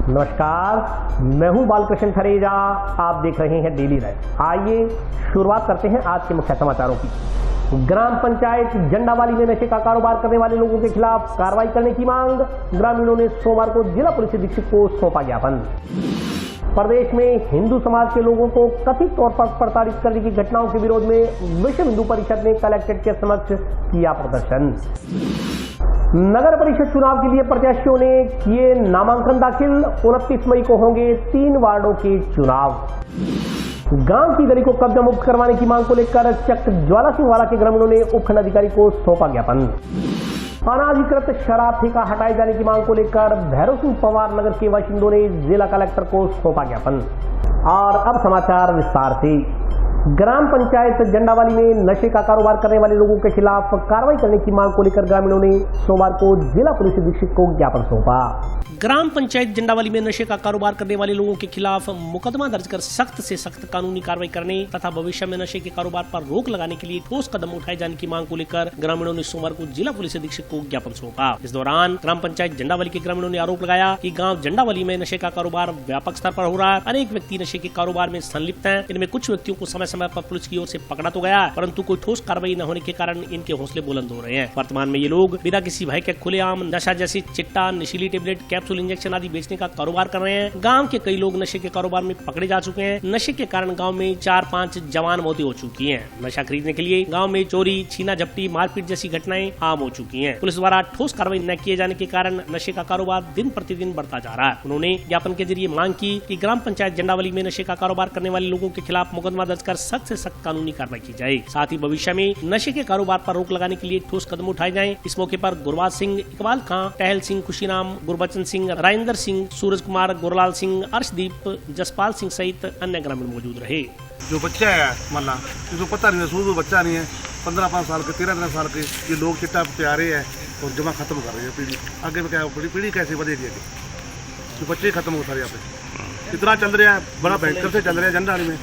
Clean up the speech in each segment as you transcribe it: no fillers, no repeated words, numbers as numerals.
नमस्कार, मैं हूं बालकृष्ण खरेजा। आप देख रहे हैं डेली लाइव। आइए शुरुआत करते हैं आज के मुख्य समाचारों की। ग्राम पंचायत जंडावाली में नशे का कारोबार करने वाले लोगों के खिलाफ कार्रवाई करने की मांग। ग्रामीणों ने सोमवार को जिला पुलिस अधीक्षक को सौंपा ज्ञापन। प्रदेश में हिंदू समाज के लोगों को कथित तौर पर प्रताड़ित करने की घटनाओं के विरोध में विश्व हिंदू परिषद ने कलेक्ट्रेट के समक्ष किया प्रदर्शन। नगर परिषद चुनाव के लिए प्रत्याशियों ने किए नामांकन दाखिल। 29 मई को होंगे 3 वार्डों के चुनाव। गांव की गली को कब्जा मुक्त करवाने की मांग को लेकर चक ज्वाला सिंह वाला के ग्रामीणों ने उपखंड अधिकारी को सौंपा ज्ञापन। अनाधिकृत शराब ठेका हटाए जाने की मांग को लेकर भैरव सिंह पवार नगर के बाशिंदों ने जिला कलेक्टर को सौंपा ज्ञापन। और अब समाचार विस्तार से। ग्राम पंचायत जंडावाली में नशे का कारोबार करने वाले लोगों के खिलाफ कार्रवाई करने की मांग को लेकर ग्रामीणों ने सोमवार को जिला पुलिस अधीक्षक को ज्ञापन सौंपा। ग्राम पंचायत जंडावाली में नशे का कारोबार करने वाले लोगों के खिलाफ मुकदमा दर्ज कर सख्त से सख्त कानूनी कार्रवाई करने तथा भविष्य में नशे के कारोबार पर रोक लगाने के लिए ठोस कदम उठाए जाने की मांग को लेकर ग्रामीणों ने सोमवार को जिला पुलिस अधीक्षक को ज्ञापन सौंपा। इस दौरान ग्राम पंचायत जंडावाली के ग्रामीणों ने आरोप लगाया कि गाँव जंडावाली में नशे का कारोबार व्यापक स्तर पर हो रहा है। अनेक व्यक्ति नशे के कारोबार में संलिप्त हैं। इनमें कुछ व्यक्तियों को समय समय पर पुलिस की ओर से पकड़ा तो गया, परंतु कोई ठोस कार्रवाई न होने के कारण इनके हौसले बुलंद हो रहे हैं। वर्तमान में ये लोग बिना किसी भय के खुलेआम नशा जैसी चिट्टा, नशीली टेबलेट, कैप्सूल, इंजेक्शन आदि बेचने का कारोबार कर रहे हैं। गांव के कई लोग नशे के कारोबार में पकड़े जा चुके हैं। नशे के कारण गांव में 4-5 जवान मौतें हो चुकी हैं। नशा खरीदने के लिए गांव में चोरी, छीना झपटी, मारपीट जैसी घटनाएं आम हो चुकी हैं। पुलिस द्वारा ठोस कार्रवाई न किए जाने के कारण नशे का कारोबार दिन प्रतिदिन बढ़ता जा रहा है। उन्होंने ज्ञापन के जरिए मांग की कि ग्राम पंचायत जंडावाली में नशे का कारोबार करने वाले लोगों के खिलाफ मुकदमा दर्ज कर सख्त से सख्त कानूनी कार्रवाई की जाए। साथ ही भविष्य में नशे के कारोबार पर रोक लगाने के लिए ठोस कदम उठाए जाएं। इस मौके पर गुरबाज सिंह, इकबाल खां, टहल सिंह, खुशीराम, गुरबचन सिंह, राजेंद्र सिंह, सूरज कुमार, गुरलाल सिंह, अर्शदीप, जसपाल सिंह सहित अन्य ग्रामीण मौजूद रहे। जो बच्चा है माला जिसको पता नहीं है, सूझबूझ बच्चा नहीं है, 15-5 साल के, 13-13 साल के ये लोग चिट्टा पे आ रहे हैं और जमा खत्म कर रहे हैं पीढ़ी। आगे में क्या पीढ़ी कैसे बढ़ेगी? जो बच्चे खत्म हो सारे यहाँ पे इतना चल रहा है, बड़ा भयंकर से चल रहा है जंडावाली में।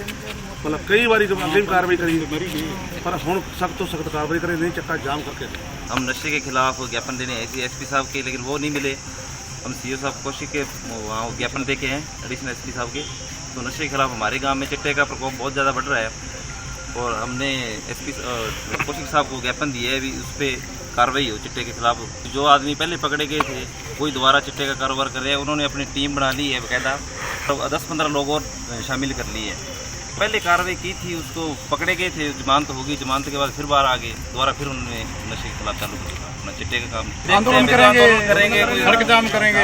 मतलब कई बार अगली कार्रवाई करी पर हम सख्त तो सख्त कार्रवाई करें, नहीं चक्का जाम करके। हम नशे के खिलाफ ज्ञापन देने एसपी साहब के, लेकिन वो नहीं मिले। हम सीओ साहब कोशिश के वहाँ ज्ञापन दे के हैं एडिशनल एसपी साहब के। तो नशे के खिलाफ हमारे गांव में चिट्टे का प्रकोप बहुत ज़्यादा बढ़ रहा है और हमने एसपी कोशिश साहब को ज्ञापन दिया है, अभी उस पर कार्रवाई हो चिट्टे के खिलाफ। जो आदमी पहले पकड़े गए थे कोई दोबारा चिट्टे का कारोबार कर रहे हैं, उन्होंने अपनी टीम बना ली है बाकायदा, तो 10-15 लोग और शामिल कर लिए हैं। पहले कार्रवाई की थी, उसको पकड़े गए थे, जमानत होगी, जमानत के बाद फिर बाहर आ गए, दोबारा फिर उन्होंने नशे के खिलाफ चालू किया अपना चिट्टे का काम। आंदोलन करेंगे, सड़क जाम करेंगे,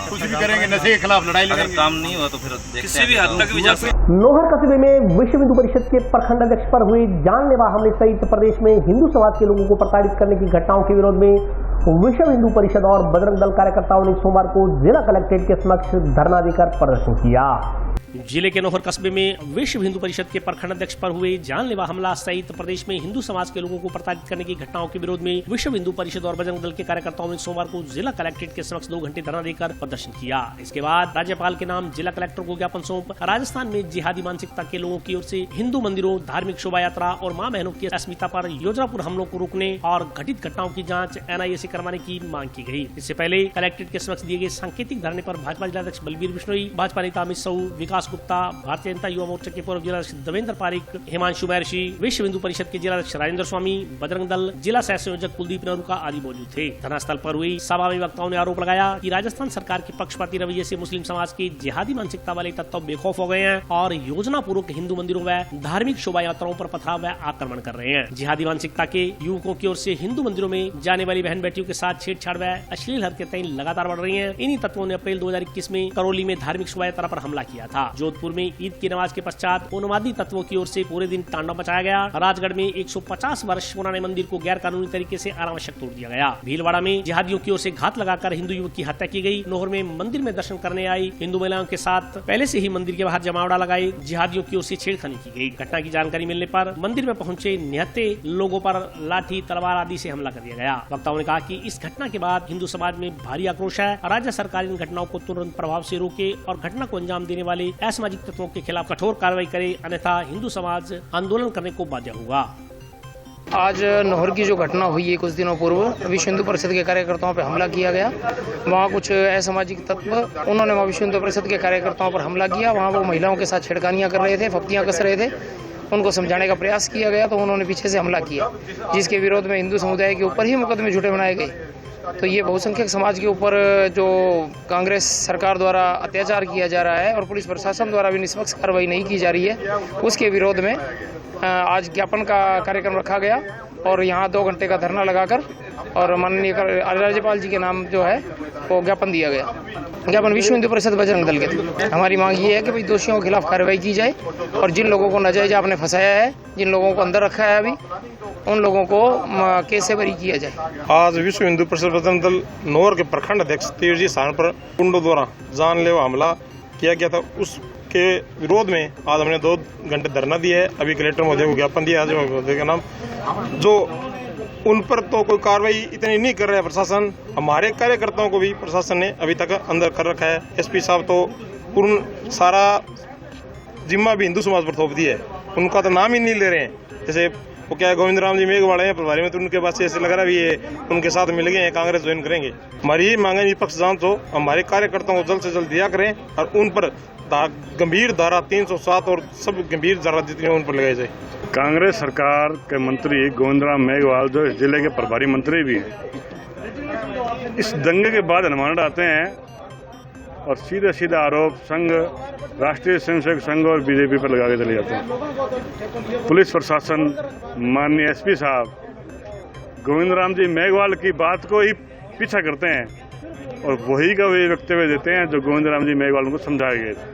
कुछ भी करेंगे, नशे के खिलाफ लड़ाई लड़ेंगे। अगर काम नहीं हुआ तो फिर किसी भी हद तक भी जा सकते। नोहर कस्बे में विश्व हिंदू परिषद के प्रखंड अध्यक्ष पर हुए जानलेवा हमले सहित प्रदेश में हिंदू समाज के लोगों को प्रताड़ित करने की घटनाओं के विरोध में विश्व हिंदू परिषद और बजरंग दल कार्यकर्ताओं ने सोमवार को जिला कलेक्ट्रेट के समक्ष धरना देकर प्रदर्शन किया। जिले के नोहर कस्बे में विश्व हिंदू परिषद के प्रखंड अध्यक्ष पर हुए जानलेवा हमला सहित प्रदेश में हिंदू समाज के लोगों को प्रताड़ित करने की घटनाओं के विरोध में विश्व हिंदू परिषद और बजरंग दल के कार्यकर्ताओं ने सोमवार को जिला कलेक्ट्रेट के समक्ष 2 घंटे धरना देकर प्रदर्शन किया। इसके बाद राज्यपाल के नाम जिला कलेक्टर को ज्ञापन सौंप राजस्थान में जिहादी मानसिकता के लोगों की ओर से हिंदू मंदिरों, धार्मिक शोभा यात्रा और मां बहनों की अस्मिता पर योजनापूर्ण हमलों को रोकने और घटित घटनाओं की जाँच NIA से करवाने की मांग की गयी। इससे पहले कलेक्ट्रेट के समक्ष दिए गए सांकेतिक धरने पर भाजपा जिलाध्यक्ष बलबीर बिश्नोई, भाजपा नेता अमित साहू, विकास गुप्ता, भारतीय जनता युवा मोर्चा के पूर्व जिलाध्यक्ष देवेंद्र पारिक, हिमांशु महर्षि, विश्व हिंदू परिषद के जिलाध्यक्ष राजेंद्र स्वामी, बजरंग दल जिला सह संयोजक कुलदीप नरूका आदि मौजूद थे। धरनास्थल पर हुई सभा में वक्ताओं ने आरोप लगाया कि राजस्थान सरकार के पक्षपाती रवैये से मुस्लिम समाज के जिहादी मानसिकता वाले तत्व बेखौफ हो गए हैं और योजना पूर्वक हिंदू मंदिरों व धार्मिक शोभा यात्राओं पर पथराव व आक्रमण कर रहे हैं। जिहादी मानसिकता के युवकों की ओर से हिंदू मंदिरों में जाने वाली बहन बेटियों के साथ छेड़छाड़ व अश्लील हरकतें लगातार बढ़ रही हैं। इन्हीं तत्वों ने अप्रैल 2021 में करौली में धार्मिक शोभा यात्रा पर हमला किया था। जोधपुर में ईद की नमाज के पश्चात उन्मादी तत्वों की ओर से पूरे दिन तांडव मचाया गया। राजगढ़ में 150 वर्ष पुराने मंदिर को गैर कानूनी तरीके से अनावश्यक तोड़ दिया गया। भीलवाड़ा में जिहादियों की ओर से घात लगाकर हिंदू युवक की हत्या की गई। नोहर में मंदिर में दर्शन करने आई हिंदू महिलाओं के साथ पहले से ही मंदिर के बाहर जमावड़ा लगाए जिहादियों की ओर से छेड़खानी की गई। घटना की जानकारी मिलने पर मंदिर में पहुंचे निहत्थे लोगों पर लाठी, तलवार आदि से हमला कर दिया गया। वक्ताओं ने कहा कि इस घटना के बाद हिंदू समाज में भारी आक्रोश है। राज्य सरकार इन घटनाओं को तुरंत प्रभाव से रोके और घटना को अंजाम देने वाले असामाजिक तत्वों के खिलाफ कठोर कार्रवाई करे, अन्यथा हिंदू समाज आंदोलन करने को बाध्य होगा। आज नहर की जो घटना हुई है कुछ दिनों पूर्व, विश्व हिंदू परिषद के कार्यकर्ताओं पर हमला किया गया। वहाँ कुछ असामाजिक तत्व उन्होंने वहाँ विश्व हिंदू परिषद के कार्यकर्ताओं पर हमला किया। वहाँ वो महिलाओं के साथ छेड़खानियाँ कर रहे थे, फप्तियाँ कस रहे थे। उनको समझाने का प्रयास किया गया तो उन्होंने पीछे से हमला किया, जिसके विरोध में हिंदू समुदाय के ऊपर ही मुकदमे झूठे बनाए गए। तो ये बहुसंख्यक समाज के ऊपर जो कांग्रेस सरकार द्वारा अत्याचार किया जा रहा है और पुलिस प्रशासन द्वारा भी निष्पक्ष कार्रवाई नहीं की जा रही है, उसके विरोध में आज ज्ञापन का कार्यक्रम रखा गया और यहाँ 2 घंटे का धरना लगाकर और माननीय राज्यपाल जी के नाम जो है वो ज्ञापन दिया गया। ज्ञापन विश्व हिंदू परिषद बजरंग दल के थे। हमारी मांग ये है कि भाई दोषियों के खिलाफ कार्रवाई की जाए और जिन लोगों को नाजायज आपने फंसाया है, जिन लोगों को अंदर रखा है अभी, उन लोगों को केस से बरी किया जाए। आज विश्व हिंदू परिषद बजरंग दल नौर के प्रखंड अध्यक्ष तीरजी स्थान पर गुंडों द्वारा जानलेवा हमला किया गया था, उसके विरोध में आज हमने 2 घंटे धरना दिया है। अभी कलेक्टर महोदय को ज्ञापन दिया है का नाम, जो उन पर तो कोई कार्रवाई इतनी नहीं कर रहा है प्रशासन। हमारे कार्यकर्ताओं को भी प्रशासन ने अभी तक अंदर कर रखा है। एसपी साहब तो पूर्ण सारा जिम्मा भी हिंदू समाज पर थोप दिया है, उनका तो नाम ही नहीं ले रहे हैं। जैसे वो क्या है, गोविंद राम जी मेघवाल हैं प्रभारी में, तो उनके पास ऐसे लग रहा भी है उनके साथ मिल गए हैं, कांग्रेस ज्वाइन करेंगे। हमारी यही मांग है निष्पक्ष जांच हो, हमारे कार्यकर्ताओं को जल्द से जल्द दिया करें और उन पर गंभीर धारा 307 और सब गंभीर धारा जितनी उन पर लगाई जाए। कांग्रेस सरकार के मंत्री गोविंद राम मेघवाल जो इस जिले के प्रभारी मंत्री भी हैं, इस दंगे के बाद अनुमान डालते हैं और सीधे सीधा आरोप संघ, राष्ट्रीय स्वयंसेवक संघ और बीजेपी पर लगा के चले जाते हैं। पुलिस प्रशासन, माननीय एसपी साहब गोविंद राम जी मेघवाल की बात को ही पीछा करते हैं और वही का वे वक्तव्य देते हैं जो गोविंद राम जी मेघवाल को समझाए गए थे।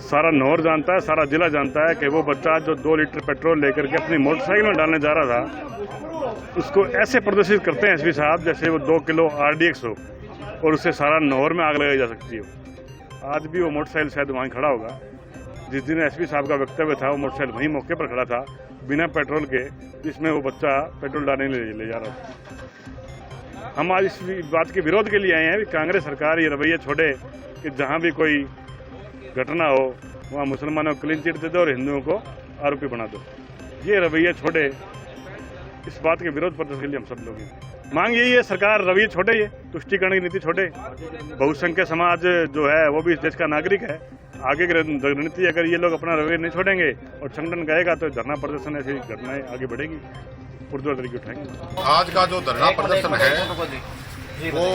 सारा नौर जानता है, सारा जिला जानता है कि वो बच्चा जो 2 लीटर पेट्रोल लेकर के अपनी मोटरसाइकिल में डालने जा रहा था, उसको ऐसे प्रदर्शित करते हैं एसपी साहब जैसे वो 2 किलो RDX हो और उससे सारा नौर में आग लगाई जा सकती है। आज भी वो मोटरसाइकिल शायद वहीं खड़ा होगा। जिस दिन एसपी साहब का वक्तव्य था, वो मोटरसाइकिल वहीं मौके पर खड़ा था बिना पेट्रोल के, जिसमें वो बच्चा पेट्रोल डालने ले जा रहा था। हम आज इस बात के विरोध के लिए आए हैं कि कांग्रेस सरकार ये रवैया छोड़े कि जहाँ भी कोई घटना हो वहाँ मुसलमानों को क्लीन चिट दे दो और हिंदुओं को आरोपी बना दो। ये रवैया छोड़े, इस बात के विरोध प्रदर्शन के लिए हम सब लोग हैं। मांग यही है, सरकार रवैया छोड़े, ये तुष्टिकरण की नीति छोड़े। बहुसंख्यक समाज जो है वो भी इस देश का नागरिक है। आगे की रणनीति अगर ये लोग अपना रवैया नहीं छोड़ेंगे और संगठन कहेगा तो धरना प्रदर्शन ऐसी घटनाएं आगे बढ़ेगी, पुरजोर तरीके उठाएंगे। आज का जो धरना प्रदर्शन है वो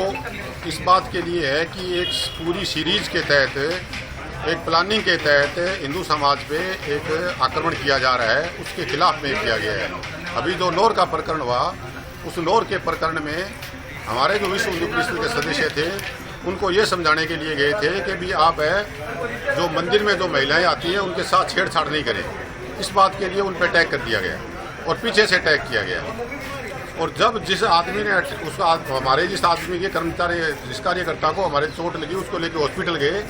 इस बात के लिए है कि एक पूरी सीरीज के तहत, एक प्लानिंग के तहत हिंदू समाज पे एक आक्रमण किया जा रहा है, उसके खिलाफ में किया गया है। अभी जो नौर का प्रकरण हुआ, उस नौर के प्रकरण में हमारे जो विश्व हिंदू परिषद के सदस्य थे, उनको ये समझाने के लिए गए थे कि भी आप जो मंदिर में जो महिलाएं आती हैं उनके साथ छेड़छाड़ नहीं करें। इस बात के लिए उन पर अटैक कर दिया गया और पीछे से अटैक किया गया। और जब जिस आदमी ने हमारे जिस आदमी के कर्मचारी, जिस कार्यकर्ता को हमारे चोट लगी, उसको लेकर हॉस्पिटल गए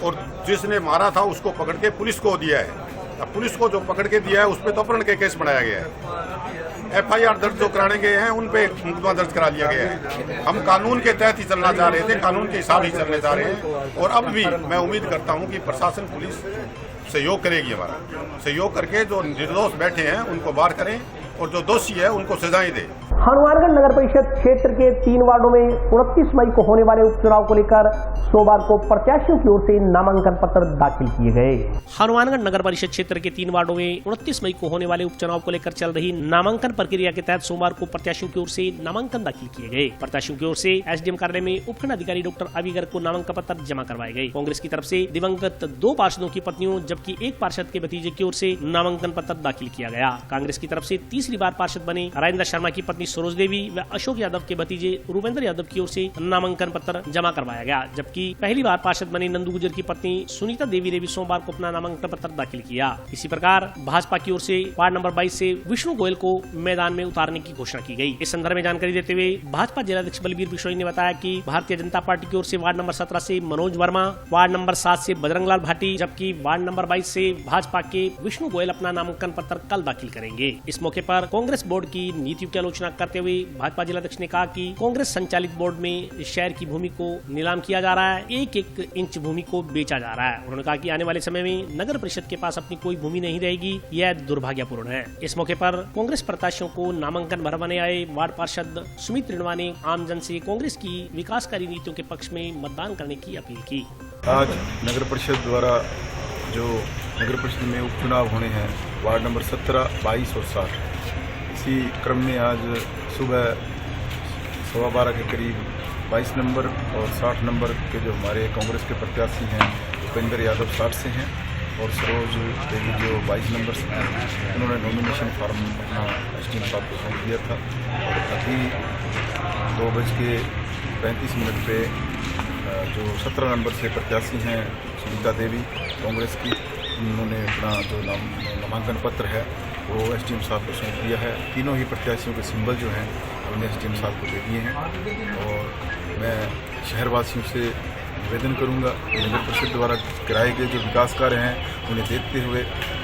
और जिसने मारा था उसको पकड़ के पुलिस को दिया है। अब पुलिस को जो पकड़ के दिया है उस पर तो अपहरण के केस बनाया गया है। FIR दर्ज जो कराने गए हैं उन पे मुकदमा दर्ज करा लिया गया है। हम कानून के तहत ही चलना चाह रहे थे, कानून के हिसाब ही चलने जा रहे हैं और अब भी मैं उम्मीद करता हूं कि प्रशासन, पुलिस सहयोग करेगी, हमारा सहयोग करके जो निर्दोष बैठे हैं उनको बाहर करें और जो दोषी है उनको सजाएं दें। हनुमानगढ़ नगर परिषद क्षेत्र के 3 वार्डों में 29 मई को होने वाले उपचुनाव को लेकर सोमवार को प्रत्याशियों की ओर से नामांकन पत्र दाखिल किए गए। हनुमानगढ़ नगर परिषद क्षेत्र के 3 वार्डों में 29 मई को होने वाले उपचुनाव को लेकर चल रही नामांकन प्रक्रिया के तहत सोमवार को प्रत्याशियों की ओर से नामांकन दाखिल किए गए। प्रत्याशियों की ओर से SDM कार्यालय में उपखंड अधिकारी डॉक्टर अभी गर्ग को नामांकन पत्र जमा करवाए गए। कांग्रेस की तरफ से दिवंगत 2 पार्षदों की पत्नियों जबकि 1 पार्षद के भतीजे की ओर से नामांकन पत्र दाखिल किया गया। कांग्रेस की तरफ से तीसरी बार पार्षद बने राजेंद्र शर्मा की पत्नी सरोज देवी व अशोक यादव के भतीजे रूपेंद्र यादव की ओर से नामांकन पत्र जमा करवाया गया, जबकि पहली बार पार्षद बने नंदू गुर्जर की पत्नी सुनीता देवी ने भी सोमवार को अपना नामांकन पत्र दाखिल किया। इसी प्रकार भाजपा की ओर से वार्ड नंबर 22 से विष्णु गोयल को मैदान में उतारने की घोषणा की गई। इस संदर्भ में जानकारी देते हुए भाजपा जिलाध्यक्ष बलबीर बिश्नोई ने बताया कि भारतीय जनता पार्टी की ओर से वार्ड नंबर 17 से मनोज वर्मा, वार्ड नंबर 7 से बजरंग लाल भाटी, जबकि वार्ड नंबर 22 से भाजपा के विष्णु गोयल अपना नामांकन पत्र कल दाखिल करेंगे। इस मौके पर कांग्रेस बोर्ड की नीतियों की आलोचना करते हुए भाजपा जिलाध्यक्ष ने कहा कि कांग्रेस संचालित बोर्ड में शहर की भूमि को नीलाम किया जा रहा एक एक इंच भूमि को बेचा जा रहा है। उन्होंने कहा कि आने वाले समय में नगर परिषद के पास अपनी कोई भूमि नहीं रहेगी, यह दुर्भाग्यपूर्ण है। इस मौके पर कांग्रेस प्रत्याशियों को नामांकन भरवाने आए वार्ड पार्षद सुमित रिणवा ने आमजन से कांग्रेस की विकासकारी नीतियों के पक्ष में मतदान करने की अपील की। आज नगर परिषद द्वारा जो नगर परिषद में उपचुनाव होने हैं वार्ड नंबर 17, 22 और 60, इसी क्रम में आज सुबह 12:15 के करीब 22 नंबर और 60 नंबर के जो हमारे कांग्रेस के प्रत्याशी हैं उपेंद्र यादव 60 से हैं और सरोज देवी जो 22 नंबर से हैं, उन्होंने नॉमिनेशन फॉर्म अपना एसडीएम साहब को सौंप दिया था। और अभी 2:35 पे जो 17 नंबर से प्रत्याशी हैं सुनीता देवी कांग्रेस की, उन्होंने अपना जो नामांकन पत्र है वो एसडीएम साहब को सौंप दिया है। तीनों ही प्रत्याशियों के सिंबल जो हैं हमने एसडीएम साहब को दे दिए हैं। और मैं शहरवासियों से निवेदन करूंगा नगर परिषद द्वारा कराए गए जो विकास कार्य हैं उन्हें देखते हुए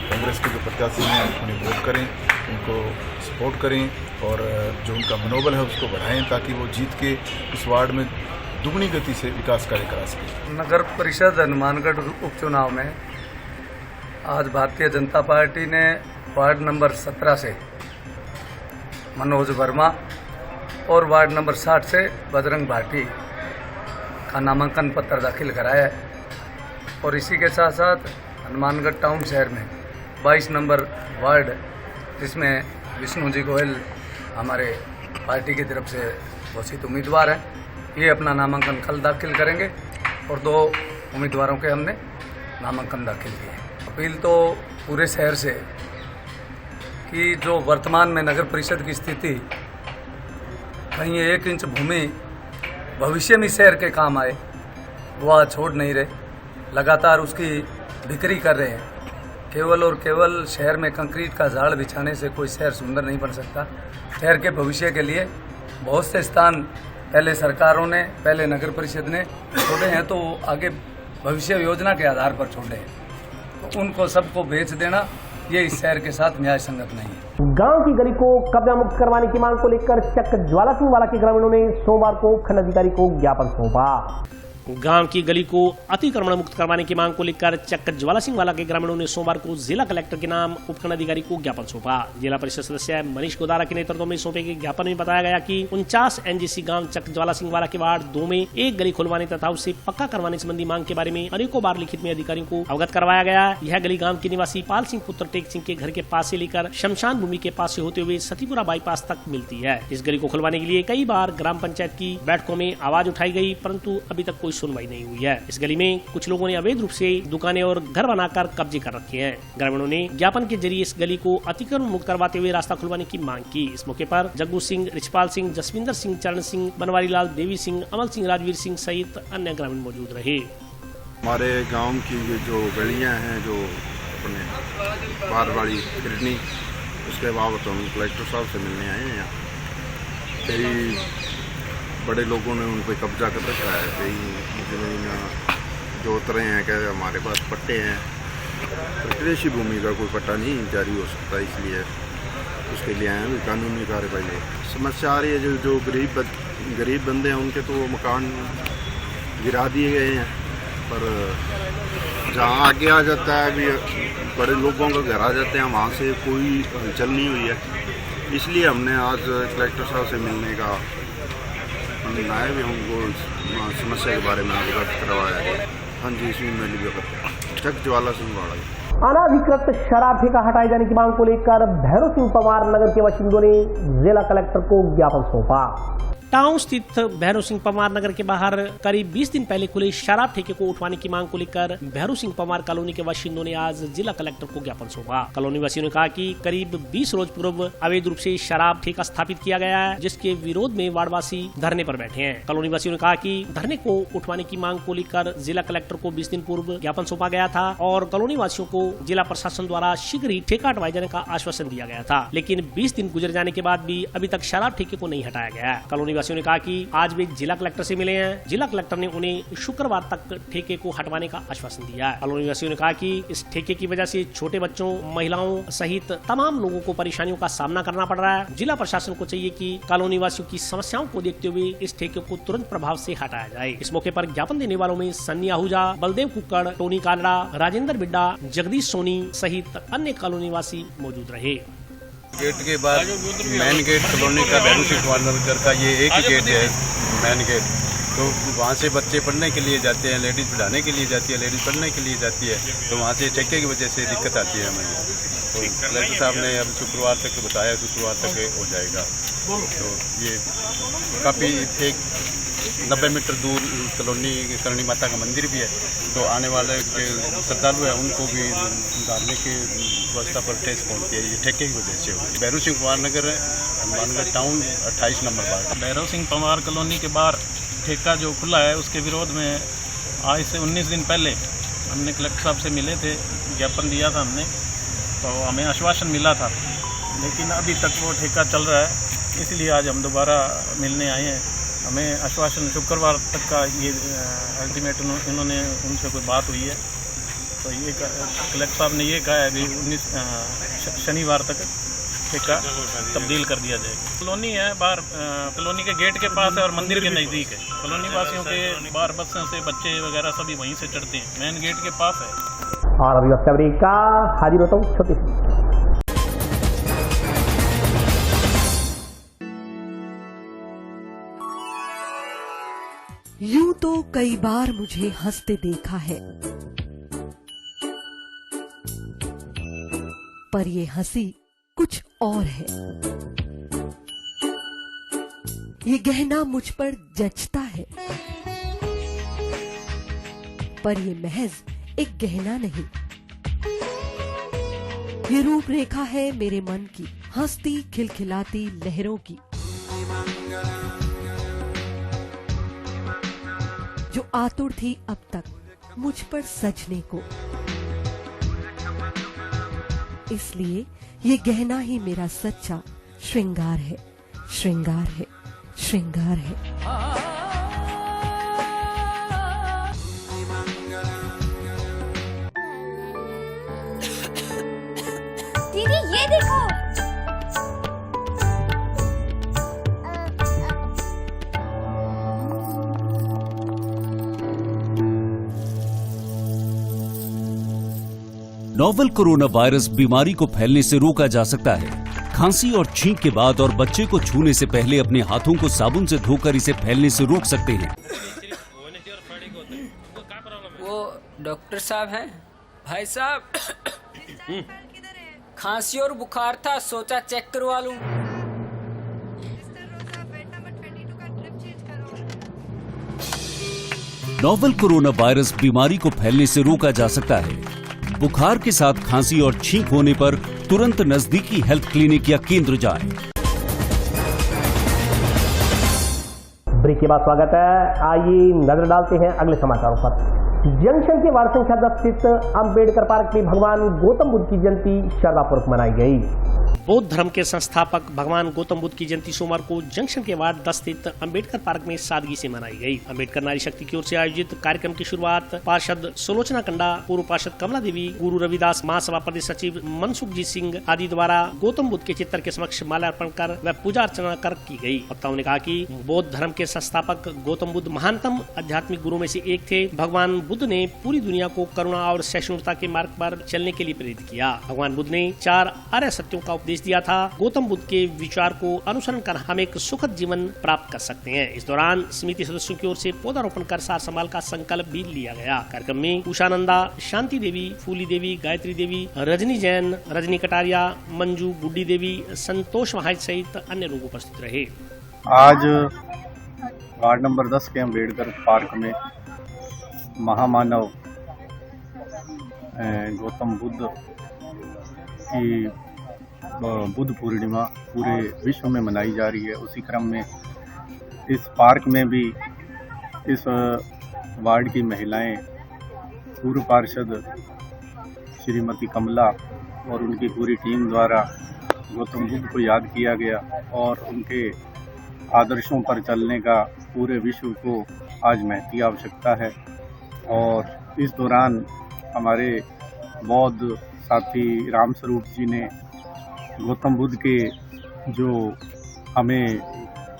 कांग्रेस के जो प्रत्याशी हैं उन्हें वोट करें, उनको सपोर्ट करें और जो उनका मनोबल है उसको बढ़ाएं ताकि वो जीत के इस वार्ड में दुगनी गति से विकास कार्य करा सकें। नगर परिषद हनुमानगढ़ उपचुनाव में आज भारतीय जनता पार्टी ने वार्ड नंबर 17 से मनोज वर्मा और वार्ड नंबर 60 से बजरंग भाटी का नामांकन पत्र दाखिल कराया है। और इसी के साथ साथ हनुमानगढ़ टाउन शहर में 22 नंबर वार्ड जिसमें विष्णु जी गोयल हमारे पार्टी की तरफ से घोषित उम्मीदवार हैं, ये अपना नामांकन कल दाखिल करेंगे और 2 उम्मीदवारों के हमने नामांकन दाखिल किए। अपील तो पूरे शहर से कि जो वर्तमान में नगर परिषद की स्थिति, कहीं 1 इंच भूमि भविष्य में शहर के काम आए, वह छोड़ नहीं रहे, लगातार उसकी बिक्री कर रहे हैं। केवल और केवल शहर में कंक्रीट का जाल बिछाने से कोई शहर सुंदर नहीं बन सकता। शहर के भविष्य के लिए बहुत से स्थान पहले सरकारों ने, पहले नगर परिषद ने छोड़े हैं, तो आगे भविष्य योजना के आधार पर छोड़े हैं, तो उनको सबको बेच देना ये इस शहर के साथ न्याय संगत नहीं है। गांव की गली को कब्जा मुक्त करवाने की मांग को लेकर चक ज्वाला सिंह वाला के ग्रामीणों ने सोमवार को खंड अधिकारी को ज्ञापन सौंपा। गांव की गली को अतिक्रमण मुक्त करवाने की मांग को लेकर चक ज्वाला सिंह वाला के ग्रामीणों ने सोमवार को जिला कलेक्टर के नाम उपखंड अधिकारी को ज्ञापन सौंपा। जिला परिषद सदस्य मनीष गोदारा के नेतृत्व में सौंपे गए ज्ञापन में बताया गया कि 49 एनजीसी गांव चक ज्वाला सिंह वाला के वार्ड 2 में एक गली खुलवाने तथा उसे पक्का करवाने संबंधी मांग के बारे में अनेकों बार लिखित में अधिकारियों को अवगत करवाया गया। यह गली गाँव के निवासी पाल सिंह पुत्र टेक सिंह के घर के पास से लेकर शमशान भूमि के पास से होते हुए सतीपुरा बाईपास तक मिलती है। इस गली को खुलवाने के लिए कई बार ग्राम पंचायत की बैठकों में आवाज उठाई गई, परंतु अभी तक कोई सुनवाई नहीं हुई है। इस गली में कुछ लोगों ने अवैध रूप से दुकानें और घर बनाकर कब्जे कर रखे हैं। ग्रामीणों ने ज्ञापन के जरिए इस गली को अतिक्रमण मुक्त करवाते हुए रास्ता खुलवाने की मांग की। इस मौके पर जग्गू सिंह, रिचपाल सिंह, जसविंदर सिंह, चरण सिंह, बनवारी लाल, देवी सिंह, अमल सिंह, राजवीर सिंह सहित अन्य ग्रामीण मौजूद रहे। हमारे गांव की जो गलियां हैं, जो अपने बारवाड़ी किरनी, उसके बाबत हम कलेक्टर साहब से मिलने आए हैं। कई बड़े लोगों ने उन पर कब्जा कर रखा है, कई जमीन जोत रहे हैं, क्या हमारे पास पट्टे हैं, तो कृषि भूमि का कोई पट्टा नहीं जारी हो सकता, इसलिए उसके लिए आए हैं कानूनी कार्रवाई। समस्या आ रही है जो गरीब बंदे हैं उनके तो मकान गिरा दिए गए हैं, पर जहाँ आगे आ जाता है अभी बड़े लोगों का घर आ जाते हैं, वहाँ से कोई हलचल नहीं हुई है। इसलिए हमने आज कलेक्टर साहब से मिलने का आए भी, हमको समस्या के बारे में अवगत करवाया है। हाँ जी, इसमें मैं भी चक ज्वाला सिंह वाला। अनाधिकृत शराब ठेका हटाए जाने की मांग को लेकर भैरव सिंह पवार नगर के बाशिंदों ने जिला कलेक्टर को ज्ञापन सौंपा। टाउन स्थित भैरव सिंह पवार नगर के बाहर करीब 20 दिन पहले खुले शराब ठेके को उठवाने की मांग को लेकर भैरव सिंह पवार कॉलोनी के बाशिंदों ने आज जिला कलेक्टर को ज्ञापन सौंपा। कॉलोनी वासियों ने कहा कि करीब 20 रोज पूर्व अवैध रूप से शराब ठेका स्थापित किया गया है, जिसके विरोध में वार्डवासी धरने पर बैठे हैं। कॉलोनी वासियों ने कहा कि धरने को उठवाने की मांग को लेकर जिला कलेक्टर को 20 दिन पूर्व ज्ञापन सौंपा गया था और कॉलोनी वासियों को जिला प्रशासन द्वारा शीघ्र ही ठेका हटवाए जाने का आश्वासन दिया गया था, लेकिन 20 दिन गुजर जाने के बाद भी अभी तक शराब ठेके को नहीं हटाया गया है। कॉलोनी निवासियों ने कहा कि आज वे जिला कलेक्टर से मिले हैं। जिला कलेक्टर ने उन्हें शुक्रवार तक ठेके को हटवाने का आश्वासन दिया है। कॉलोनी निवासियों ने कहा कि इस ठेके की वजह से छोटे बच्चों, महिलाओं सहित तमाम लोगों को परेशानियों का सामना करना पड़ रहा है। जिला प्रशासन को चाहिए कि कॉलोनी निवासियों की समस्याओं को देखते हुए इस ठेके को तुरंत प्रभाव से हटाया जाए। इस मौके पर ज्ञापन देने वालों में सन्नी आहूजा, बलदेव कुक्कड़, टोनी कालड़ा, राजेंद्र बिड्डा, जगदीश सोनी सहित अन्य कॉलोनी निवासी मौजूद रहे। गेट के बाद मेन गेट कॉलोनी का भैरू सिंह कुमार नगर का ये एक ही गेट है मेन गेट। तो वहाँ से बच्चे पढ़ने के लिए जाते हैं, लेडीज़ पढ़ाने के लिए जाती है, लेडीज़ पढ़ने के लिए जाती है। तो वहाँ से ठेके की वजह से दिक्कत आती है हमें। तो कलेक्टर साहब ने अब शुक्रवार तक बताया, शुक्रवार तक हो जाएगा। तो ये काफ़ी एक 90 मीटर दूर कॉलोनी करणी माता का मंदिर भी है। तो आने वाले जो श्रद्धालु है उनको भी डालने की व्यवस्था पर ठेस पहुँचती है। ये ठेके की वजह से। Bhairu Singh Kumar Nagar Hanumangarh town 28 number ward. Bhairav Singh Pawar colony के बाहर ठेका जो खुला है उसके विरोध में आज से 19 दिन पहले हमने कलेक्टर साहब से मिले थे, ज्ञापन दिया था हमने। तो हमें आश्वासन मिला था, लेकिन अभी तक वो ठेका चल रहा है, इसलिए आज हम दोबारा मिलने आए हैं। हमें आश्वासन शुक्रवार तक का ये अल्टीमेट इन्होंने उनसे कोई बात हुई है। तो ये कलेक्टर साहब ने ये कहा है कि 19 शनिवार तक ठेका तब्दील कर दिया जाए। कॉलोनी है बाहर, कॉलोनी के गेट के पास है और मंदिर के नज़दीक है। कॉलोनी वासियों के बाहर बसों से बच्चे वगैरह सभी वहीं से चढ़ते हैं, मेन गेट के पास है। और अभी वक्त का हाजिर होता हूँ छोटी सी। यूं तो कई बार मुझे हंसते देखा है, पर ये हंसी कुछ और है। ये गहना मुझ पर जचता है, पर ये महज एक गहना नहीं, ये रूपरेखा है मेरे मन की, हंसती खिलखिलाती लहरों की, जो आतुर थी अब तक मुझ पर सजने को। इसलिए ये गहना ही मेरा सच्चा श्रृंगार है, श्रृंगार है, श्रृंगार है। दीदी ये देखो, नोवेल कोरोना वायरस बीमारी को फैलने से रोका जा सकता है। खांसी और छींक के बाद और बच्चे को छूने से पहले अपने हाथों को साबुन से धोकर इसे फैलने से रोक सकते हैं। वो डॉक्टर साहब हैं? भाई साहब, खांसी और बुखार था, सोचा चेक करवा लूं। नोवेल कोरोना वायरस बीमारी को फैलने से रोका जा सकता है। बुखार के साथ खांसी और छींक होने पर तुरंत नजदीकी हेल्थ क्लिनिक या केंद्र जाएं। ब्रेक के बाद स्वागत है। आइए नजर डालते हैं अगले समाचारों पर। जंक्शन के वार्ड संख्या 10 स्थित अंबेडकर पार्क में भगवान गौतम बुद्ध की जयंती श्रद्धापूर्वक मनाई गई। बौद्ध धर्म के संस्थापक भगवान गौतम बुद्ध की जयंती सोमवार को जंक्शन के वार्ड 10 स्थित अंबेडकर पार्क में सादगी से मनाई गई। अंबेडकर नारी शक्ति की ओर से आयोजित कार्यक्रम की शुरुआत पार्षद सुलोचना कंडा, पूर्व पार्षद कमला देवी, गुरु रविदास महासभा प्रदेश सचिव मनसुखजीत सिंह आदि द्वारा गौतम बुद्ध के चित्र के समक्ष माल्यार्पण कर व पूजा अर्चना कर की गई। वक्ताओं ने कहा कि बौद्ध धर्म के संस्थापक गौतम बुद्ध महानतम आध्यात्मिक गुरु में से एक थे। भगवान बुद्ध ने पूरी दुनिया को करुणा और सहिष्णुता के मार्ग पर चलने के लिए प्रेरित किया। भगवान बुद्ध ने 4 आर्य सत्यों का उपदेश दिया था। गौतम बुद्ध के विचार को अनुसरण कर हम एक सुखद जीवन प्राप्त कर सकते हैं। इस दौरान समिति सदस्यों की ओर से पौधारोपण कर सार संभाल का संकल्प भी लिया गया। कार्यक्रम में उषानंदा, शांति देवी, फूली देवी, गायत्री देवी, रजनी जैन, रजनी कटारिया, मंजू, गुड्डी देवी, संतोष महाज सहित अन्य लोग उपस्थित रहे। आज वार्ड नंबर 10 के अंबेडकर पार्क में महामानव गौतम बुद्ध की बुद्ध पूर्णिमा पूरे विश्व में मनाई जा रही है। उसी क्रम में इस पार्क में भी इस वार्ड की महिलाएं, पूर्व पार्षद श्रीमती कमला और उनकी पूरी टीम द्वारा गौतम बुद्ध को याद किया गया और उनके आदर्शों पर चलने का पूरे विश्व को आज महती आवश्यकता है। और इस दौरान हमारे बौद्ध साथी रामस्वरूप जी ने गौतम बुद्ध के जो हमें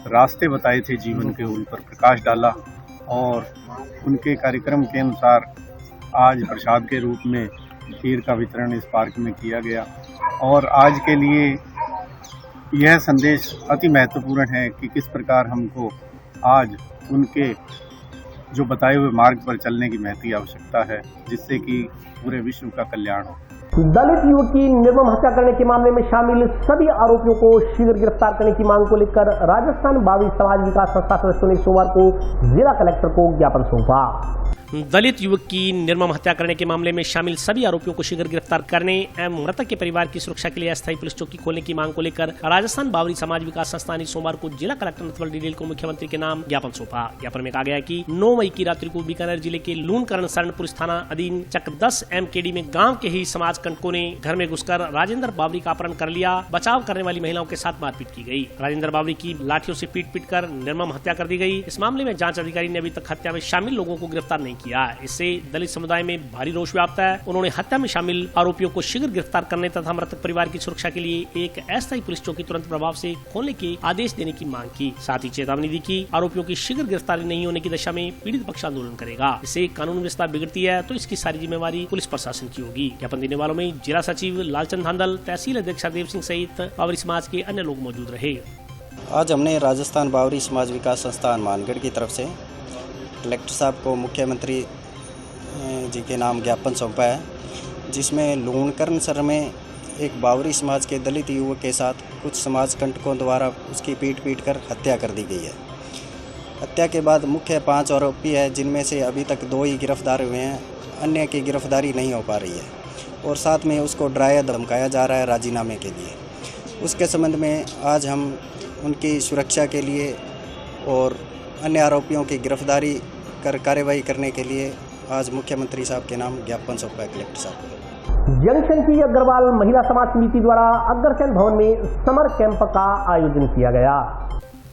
रास्ते बताए थे जीवन के, उन पर प्रकाश डाला और उनके कार्यक्रम के अनुसार आज प्रसाद के रूप में खीर का वितरण इस पार्क में किया गया। और आज के लिए यह संदेश अति महत्वपूर्ण है कि किस प्रकार हमको आज उनके जो बताए हुए मार्ग पर चलने की महती आवश्यकता है, जिससे कि पूरे विश्व का कल्याण हो। दलित युवक की निर्मम हत्या करने के मामले में शामिल सभी आरोपियों को शीघ्र गिरफ्तार करने की मांग को लेकर राजस्थान बावरी समाज विकास संस्था सदस्यों ने सोमवार को जिला कलेक्टर को ज्ञापन सौंपा। दलित युवक की निर्मम हत्या करने के मामले में शामिल सभी आरोपियों को शीघ्र गिरफ्तार करने एवं मृतक के परिवार की सुरक्षा के लिए अस्थायी पुलिस चौकी खोलने की मांग को लेकर राजस्थान बावरी समाज विकास संस्था ने सोमवार को जिला कलेक्टर नथवल डिडेल को मुख्यमंत्री के नाम ज्ञापन सौंपा। ज्ञापन में कहा गया कि 9 मई की रात्रि को बीकानेर जिले के लूणकरण शरण पुलिस थाना अधीन चक 10 MKD में गाँव के ही समाज कंटकों ने घर में घुसकर राजेंद्र बावरी का अपहरण कर लिया। बचाव करने वाली महिलाओं के साथ मारपीट की गई। राजेंद्र बावरी की लाठियों से पीट कर निर्मम हत्या कर दी गई। इस मामले में जांच अधिकारी ने अभी तक हत्या में शामिल लोगों को गिरफ्तार नहीं किया। इससे दलित समुदाय में भारी रोष व्याप्त है। उन्होंने हत्या में शामिल आरोपियों को शीघ्र गिरफ्तार करने तथा मृतक परिवार की सुरक्षा के लिए एक अस्थायी पुलिस चौकी तुरंत प्रभाव से खोलने के आदेश देने की मांग की। साथ ही चेतावनी दी कि आरोपियों की शीघ्र गिरफ्तारी नहीं होने की दशा में पीड़ित पक्ष आंदोलन करेगा। इससे कानून व्यवस्था बिगड़ती है तो इसकी सारी जिम्मेवारी पुलिस प्रशासन की होगी। ज्ञापन देने वालों में जिला सचिव लालचंद धांधल, तहसील अध्यक्ष देव सिंह सहित बावरी समाज के अन्य लोग मौजूद रहे। आज हमने राजस्थान बावरी समाज विकास संस्थान मानगढ़ की तरफ से कलेक्टर साहब को मुख्यमंत्री जी के नाम ज्ञापन सौंपा है, जिसमें लूणकरण शरण में एक बावरी समाज के दलित युवक के साथ कुछ समाज कंटकों द्वारा उसकी पीट कर हत्या कर दी गई है। हत्या के बाद मुख्य 5 आरोपी है, जिनमें से अभी तक 2 ही गिरफ्तार हुए हैं, अन्य की गिरफ्तारी नहीं हो पा रही है और साथ में उसको डराया धमकाया जा रहा है राजीनामे के लिए। उसके संबंध में आज हम उनकी सुरक्षा के लिए और अन्य आरोपियों की गिरफ्तारी कर कार्रवाई करने के लिए आज मुख्यमंत्री साहब के नाम ज्ञापन सौंपा है कलेक्टर साहब को। जंक्शन की अग्रवाल महिला समाज समिति द्वारा अग्रसेन भवन में समर कैंप का आयोजन किया गया।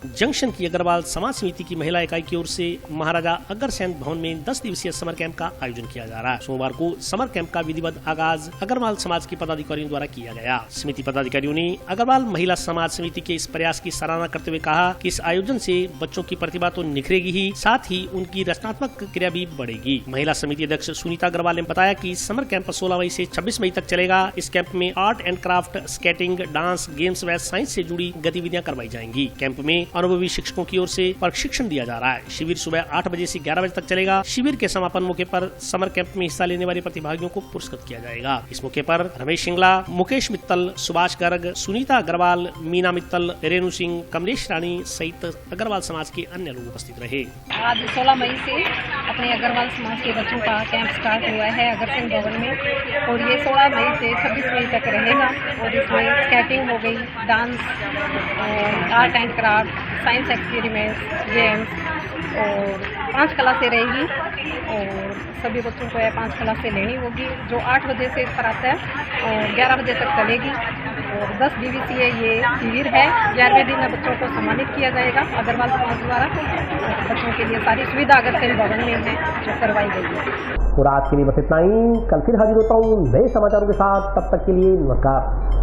जंक्शन की अग्रवाल समाज समिति की महिला इकाई की ओर से महाराजा अग्रसेन भवन में 10 दिवसीय समर कैंप का आयोजन किया जा रहा है। सोमवार को समर कैंप का विधिवत आगाज अग्रवाल समाज के पदाधिकारियों द्वारा किया गया। समिति पदाधिकारियों ने अग्रवाल महिला समाज समिति के इस प्रयास की सराहना करते हुए कहा कि इस आयोजन से बच्चों की प्रतिभा तो निखरेगी ही, साथ ही उनकी रचनात्मक क्रिया भी बढ़ेगी। महिला समिति अध्यक्ष सुनीता अग्रवाल ने बताया कि समर कैंप 16 मई से 26 मई तक चलेगा। इस कैंप में art and craft, skating, dance, games व साइंस से जुड़ी गतिविधियां करवाई जाएंगी। कैंप में अनुभवी शिक्षकों की ओर से प्रशिक्षण दिया जा रहा है। शिविर सुबह 8 बजे से 11 बजे तक चलेगा। शिविर के समापन मौके पर समर कैंप में हिस्सा लेने वाले प्रतिभागियों को पुरस्कृत किया जाएगा। इस मौके पर रमेश सिंगला, मुकेश मित्तल, सुभाष गर्ग, सुनीता अग्रवाल, मीना मित्तल, रेणु सिंह, कमलेश रानी सहित अग्रवाल समाज के अन्य लोग उपस्थित रहे। आज 16 मई से अपने अग्रवाल समाज के बच्चों का कैंप स्टार्ट हुआ है अग्रसेन भवन में और ये 16 मई से 26 मई तक रहेगा। और इसमें स्केटिंग हो गई, dance, art and craft, science experiment, games और 5 क्लासें रहेगी और सभी बच्चों को 5 क्लासें लेनी होगी, जो 8 बजे से स्टार्ट है और 11 बजे तक चलेगी। और 10 दिवसीय ये शिविर है। 11वें दिन में बच्चों को सम्मानित किया जाएगा अग्रवाल समाज द्वारा। बच्चों के लिए सारी सुविधा अग्रसेन भवन में है जो करवाई गई है। और आज के लिए बस इतना ही। कल फिर हाजिर होता हूँ नए समाचारों के साथ। तब तक के लिए नमस्कार।